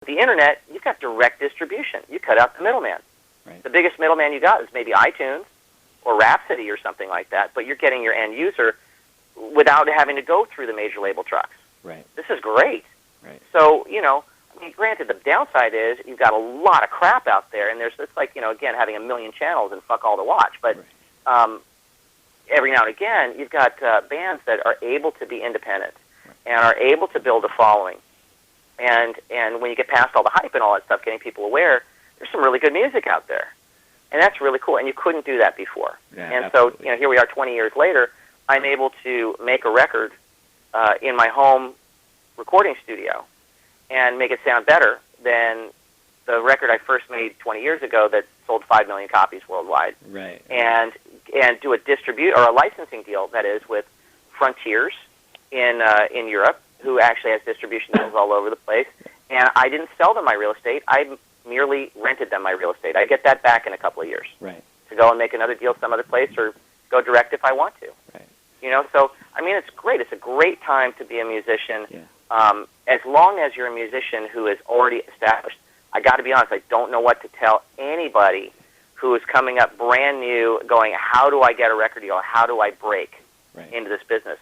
With the internet, you've got direct distribution. You cut out the middleman. Right. The biggest middleman you got is maybe iTunes or Rhapsody or something like that, but you're getting your end user without having to go through the major label trucks. Right. This is great. Right. So, I mean, granted, the downside is you've got a lot of crap out there, and it's like, again, having a million channels and fuck all to watch. But every now and again, you've got bands that are able to be independent and are able to build a following. And when you get past all the hype and all that stuff, getting people aware, there's some really good music out there. And that's really cool, and you couldn't do that before. Yeah, and absolutely. so, here we are 20 years later, I'm able to make a record in my home recording studio and make it sound better than the record I first made 20 years ago that sold 5 million copies worldwide. Right. And do a licensing deal, that is, with Frontiers in Europe, who actually has distribution deals all over the place. And I didn't sell them my real estate. I merely rented them my real estate. I get that back in a couple of years. Right. To go and make another deal some other place or go direct if I want to. Right. So, I mean, it's great. It's a great time to be a musician. Yeah. As long as you're a musician who is already established. I got to be honest, I don't know what to tell anybody who is coming up brand new going, how do I get a record deal? How do I break into this business?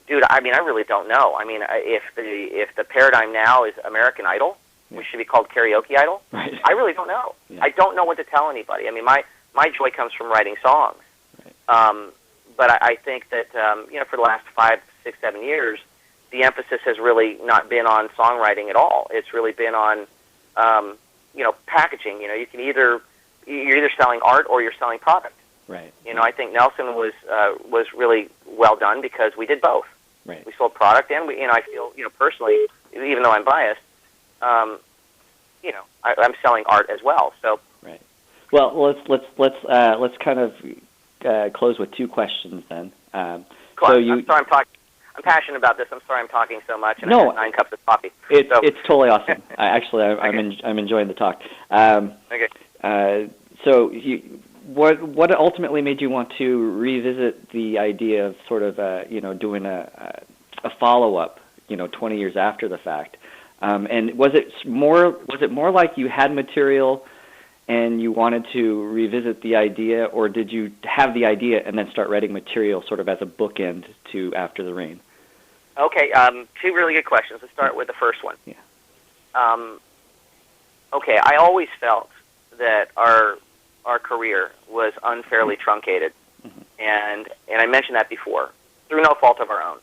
Dude, I mean, I really don't know. I mean, if the paradigm now is American Idol, which should be called Karaoke Idol, Right. I really don't know. Yeah. I don't know what to tell anybody. I mean, my joy comes from writing songs. Right. But I think that, for the last 5, 6, 7 years, the emphasis has really not been on songwriting at all. It's really been on, packaging. You can you're either selling art or you're selling product. Right. I think Nelson was really well done because we did both. Right. We sold product, and I feel, personally, even though I'm biased, I'm selling art as well. So. Right. Well, let's kind of close with 2 questions then. I'm sorry, I'm passionate about this. I'm sorry I'm talking so much. And No, I had 9 cups of coffee. It's totally awesome. I'm enjoying the talk. Okay. So what ultimately made you want to revisit the idea of sort of doing a follow-up 20 years after the fact? And was it more like you had material and you wanted to revisit the idea, or did you have the idea and then start writing material sort of as a bookend to After the Rain? Okay, 2 really good questions. Let's start with the first one. Yeah. Okay, I always felt that our career was unfairly truncated, and I mentioned that before, through no fault of our own.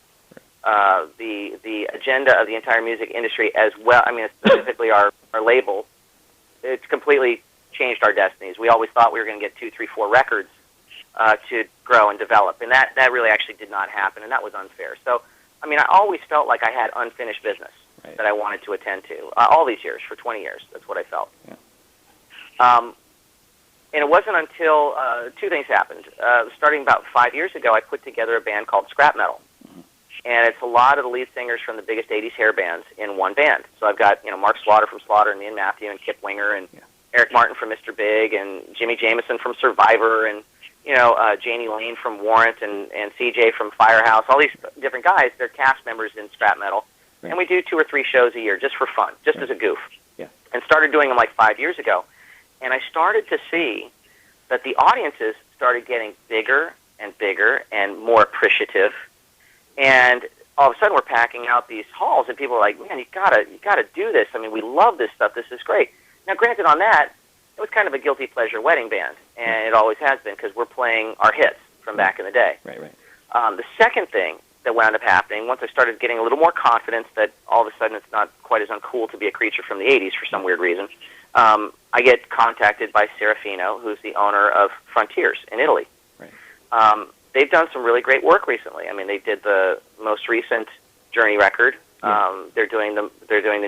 The agenda of the entire music industry, as well, I mean, specifically our label, it's completely changed our destinies. We always thought we were going to get 2, 3, 4 records to grow and develop, and that really actually did not happen, and that was unfair. So, I mean, I always felt like I had unfinished business that I wanted to attend to. All these years, for 20 years, that's what I felt. Yeah. And it wasn't until 2 things happened. Starting about 5 years ago, I put together a band called Scrap Metal. And it's a lot of the lead singers from the biggest 80s hair bands in one band. So I've got, Mark Slaughter from Slaughter and Ian Matthew and Kip Winger and Eric Martin from Mr. Big and Jimmy Jameson from Survivor and, Janie Lane from Warrant and CJ from Firehouse. All these different guys, they're cast members in Scrap Metal. Right. And we do 2 or 3 shows a year just for fun, just as a goof. Yeah. And started doing them like 5 years ago. And I started to see that the audiences started getting bigger and bigger and more appreciative. And all of a sudden, we're packing out these halls, and people are like, "Man, you gotta do this. I mean, we love this stuff. This is great." Now, granted, on that, it was kind of a guilty pleasure wedding band, and it always has been because we're playing our hits from back in the day. Right. The second thing that wound up happening, once I started getting a little more confidence that all of a sudden it's not quite as uncool to be a creature from the '80s for some weird reason, I get contacted by Serafino, who's the owner of Frontiers in Italy. Right. They've done some really great work recently. I mean, they did the most recent Journey record. Yeah. They're doing the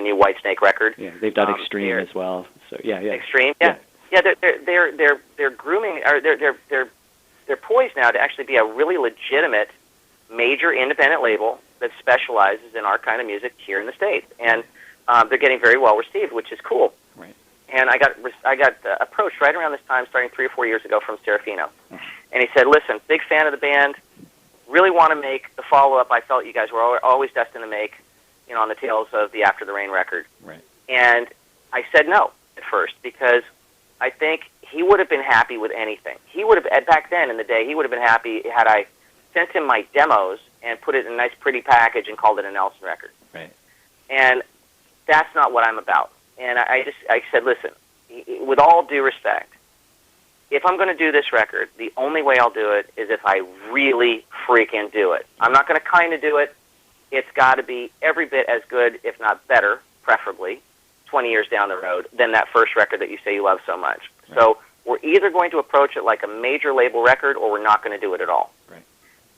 new Whitesnake record. Yeah, they've done Extreme as well. So yeah. Extreme, yeah. They're grooming. Or they're poised now to actually be a really legitimate major independent label that specializes in our kind of music here in the States, and they're getting very well received, which is cool. Right. And I got approached right around this time, starting 3 or 4 years ago, from Serafino. And he said, "Listen, big fan of the band, really want to make the follow-up I felt you guys were always destined to make, on the tails of the After the Rain record. Right. And I said no at first because I think he would have been happy with anything. He would have, back then in the day, he would have been happy had I sent him my demos and put it in a nice, pretty package and called it a Nelson record. Right. And that's not what I'm about. And I said, listen, with all due respect, if I'm going to do this record, the only way I'll do it is if I really freaking do it. I'm not going to kind of do it. It's got to be every bit as good, if not better, preferably, 20 years down the road, than that first record that you say you love so much. Right. So we're either going to approach it like a major label record or we're not going to do it at all. Right.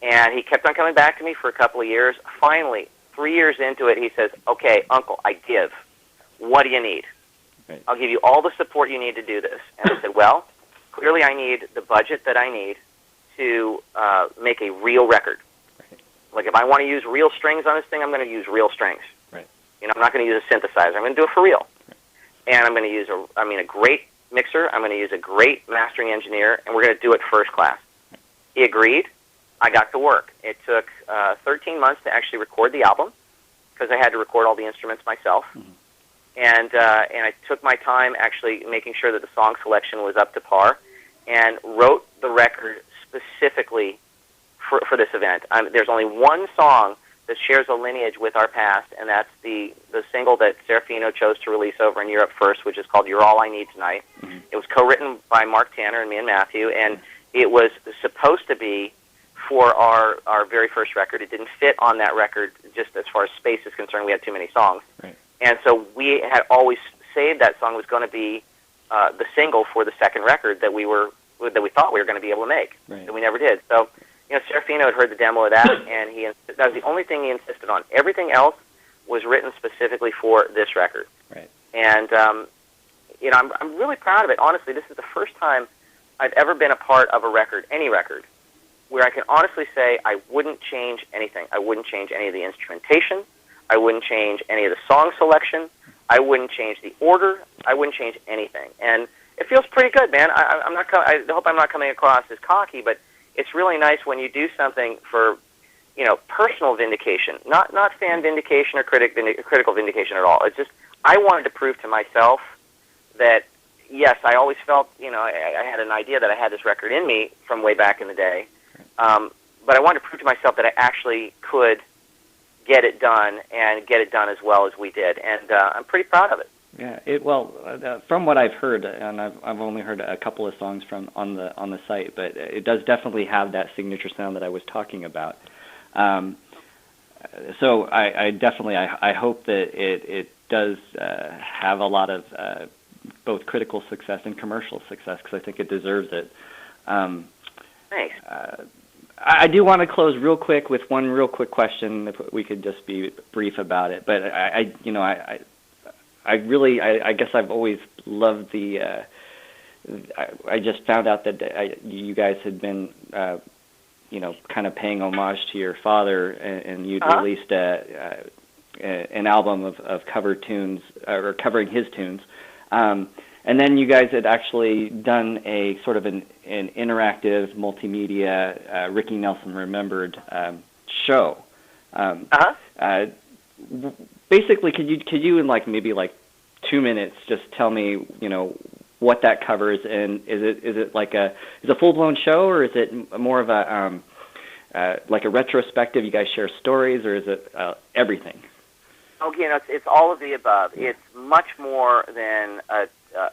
And he kept on coming back to me for a couple of years. Finally, 3 years into it, he says, okay, Uncle, I give. What do you need? Right. I'll give you all the support you need to do this. And I said, well, clearly I need the budget that I need to make a real record. Right. Like if I want to use real strings on this thing, I'm going to use real strings. Right. You know, I'm not going to use a synthesizer. I'm going to do it for real. Right. And I'm going to use a great mixer. I'm going to use a great mastering engineer, and we're going to do it first class. Right. He agreed. I got to work. It took 13 months to actually record the album because I had to record all the instruments myself. Mm-hmm. And I took my time actually making sure that the song selection was up to par and wrote the record specifically for this event. There's only one song that shares a lineage with our past, and that's the single that Serafino chose to release over in Europe first, which is called You're All I Need Tonight. Mm-hmm. It was co-written by Mark Tanner and me and Matthew, and it was supposed to be for our very first record. It didn't fit on that record just as far as space is concerned. We had too many songs. Right. And so we had always saved that song was going to be the single for the second record that we thought we were going to be able to make, right. And we never did. So, you know, Serafino had heard the demo of that, and that was the only thing he insisted on. Everything else was written specifically for this record. Right. And you know, I'm really proud of it. Honestly, this is the first time I've ever been a part of a record, any record, where I can honestly say I wouldn't change anything. I wouldn't change any of the instrumentation. I wouldn't change any of the song selection. I wouldn't change the order. I wouldn't change anything. And it feels pretty good, man. I hope I'm not coming across as cocky, but it's really nice when you do something for, you know, personal vindication, not fan vindication or critical vindication at all. It's just I wanted to prove to myself that, yes, I always felt, you know, I had an idea that I had this record in me from way back in the day, but I wanted to prove to myself that I actually could get it done and get it done as well as we did, and I'm pretty proud of it. Yeah, from what I've heard, and I've only heard a couple of songs from on the site, but it does definitely have that signature sound that I was talking about. So I definitely hope that it does have a lot of both critical success and commercial success because I think it deserves it. Thanks. I do want to close real quick with one real quick question, if we could just be brief about it. But I guess I've always loved the. I just found out that you guys had been, kind of paying homage to your father, and you'd released an album of cover tunes or covering his tunes. And then you guys had actually done a sort of an interactive multimedia Ricky Nelson Remembered show. Basically, could you in maybe 2 minutes just tell me, what that covers, and is it a full blown show, or is it more of a like a retrospective? You guys share stories, or is it everything? Okay, it's all of the above. It's much more than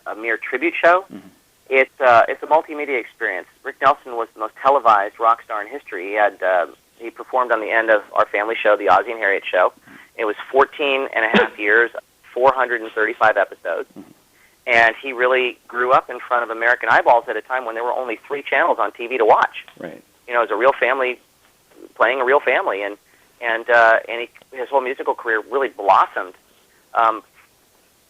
a mere tribute show. Mm-hmm. It's a multimedia experience. Rick Nelson was the most televised rock star in history. He performed on the end of our family show, the Ozzie and Harriet Show. It was 14 and a half years, 435 episodes. Mm-hmm. And he really grew up in front of American eyeballs at a time when there were only 3 channels on TV to watch. Right. It was a real family playing a real family, and his whole musical career really blossomed,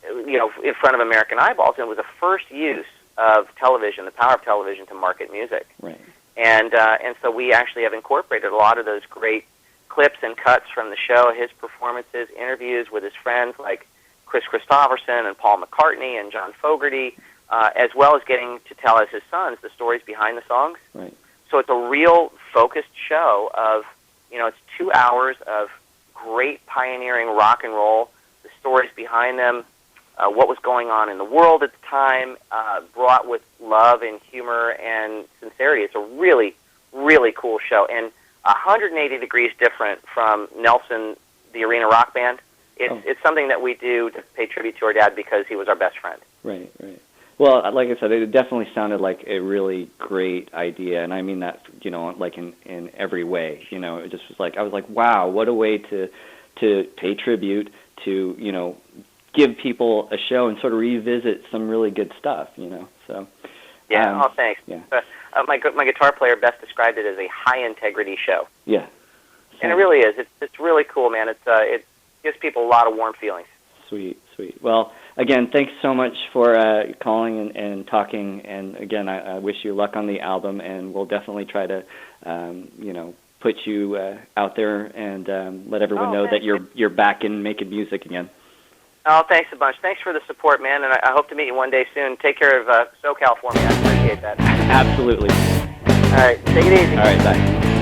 in front of American eyeballs. And it was the first use of television, the power of television, to market music. Right. And so we actually have incorporated a lot of those great clips and cuts from the show, his performances, interviews with his friends like Chris Christopherson and Paul McCartney and John Fogerty, as well as getting to tell as his sons the stories behind the songs. Right. So it's a real focused show of, it's 2 hours of great pioneering rock and roll, the stories behind them, what was going on in the world at the time, brought with love and humor and sincerity. It's a really, really cool show, and 180 degrees different from Nelson, the Arena Rock Band. It's something that we do to pay tribute to our dad because he was our best friend. Right, right. Well, like I said, it definitely sounded like a really great idea, and I mean that, like in every way. It just was like, I was like, wow, what a way to pay tribute to, give people a show and sort of revisit some really good stuff, So. Yeah. Thanks. Yeah. My guitar player best described it as a high integrity show. Yeah. And it really is. It's really cool, man. It gives people a lot of warm feelings. Sweet, sweet. Well, again, thanks so much for calling and talking. And again, I wish you luck on the album, and we'll definitely try to, put you out there and let everyone know that you're back and making music again. Oh, thanks a bunch. Thanks for the support, man, and I hope to meet you one day soon. Take care of SoCal for me. I appreciate that. Absolutely. All right, take it easy. All right, bye.